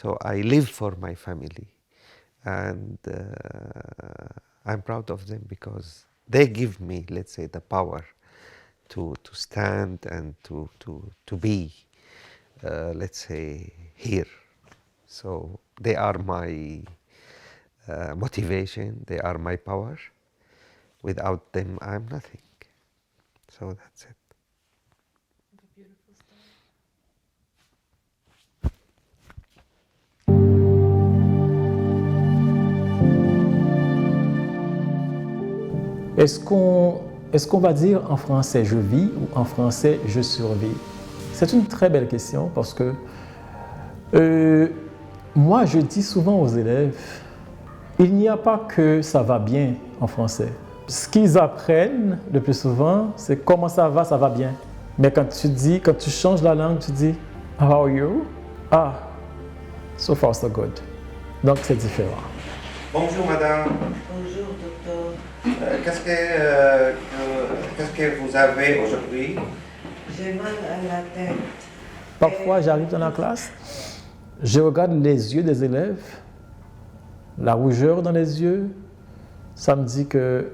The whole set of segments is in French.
So I live for my family, and I'm proud of them because they give me, let's say, the power to stand and to be, let's say, here. So they are my motivation, they are my power. Without them, I'm nothing. So that's it. What a beautiful story. Est-ce qu'on va dire en français je vis ou en français je survis? C'est une très belle question parce que moi je dis souvent aux élèves, il n'y a pas que ça va bien en français. Ce qu'ils apprennent le plus souvent, c'est comment ça va bien. Mais quand tu changes la langue, tu dis how are you? Ah, so far so good. Donc c'est différent. Bonjour madame. Bonjour docteur. Qu'est-ce que vous avez aujourd'hui? J'ai mal à la tête. Parfois, j'arrive dans la classe, je regarde les yeux des élèves, la rougeur dans les yeux, ça me dit que,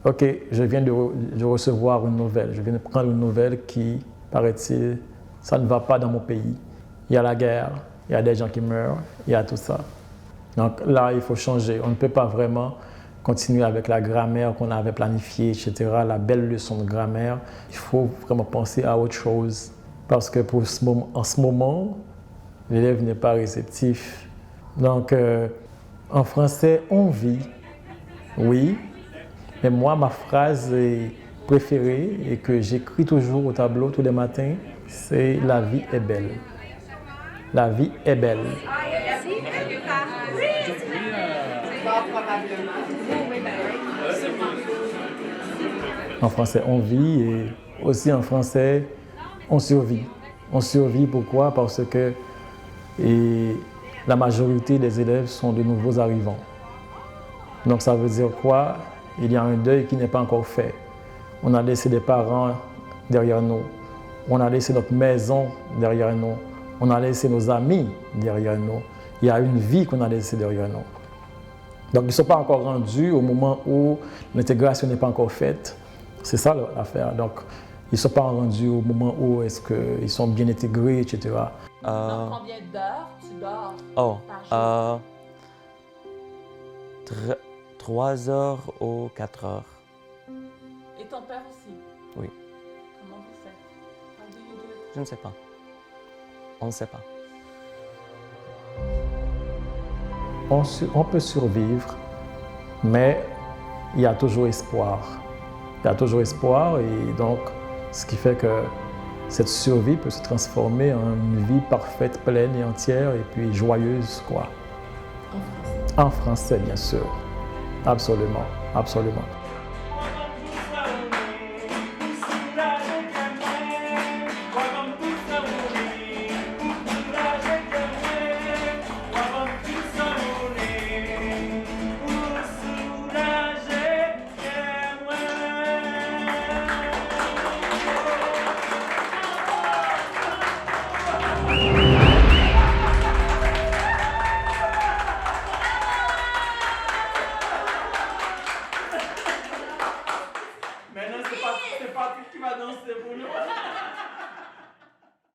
ok, je viens de recevoir une nouvelle, je viens de prendre une nouvelle qui, paraît-il, ça ne va pas dans mon pays. Il y a la guerre, il y a des gens qui meurent, il y a tout ça. Donc là, il faut changer. On ne peut pas vraiment continuer avec la grammaire qu'on avait planifiée, etc., la belle leçon de grammaire. Il faut vraiment penser à autre chose. Parce que en ce moment, l'élève n'est pas réceptif. Donc, en français, on vit, oui, mais moi, ma phrase préférée et que j'écris toujours au tableau tous les matins, c'est « La vie est belle ». La vie est belle. En français, on vit et aussi en français, on survit. On survit pourquoi? Parce que la majorité des élèves sont de nouveaux arrivants. Donc ça veut dire quoi? Il y a un deuil qui n'est pas encore fait. On a laissé des parents derrière nous. On a laissé notre maison derrière nous. On a laissé nos amis derrière nous. Il y a une vie qu'on a laissée derrière nous. Donc ils ne sont pas encore rendus au moment où l'intégration n'est pas encore faite. C'est ça l'affaire. Donc ils ne sont pas rendus au moment où est-ce qu'ils sont bien intégrés, etc. Dans combien d'heures tu dors par jour? 3 heures ou 4 heures. Et ton père aussi? Oui. Comment vous faites? How do you do it? Je ne sais pas. On ne sait pas. On peut survivre, mais il y a toujours espoir. Il y a toujours espoir et donc ce qui fait que cette survie peut se transformer en une vie parfaite, pleine et entière et puis joyeuse, quoi. En français? En français, bien sûr. Absolument, absolument.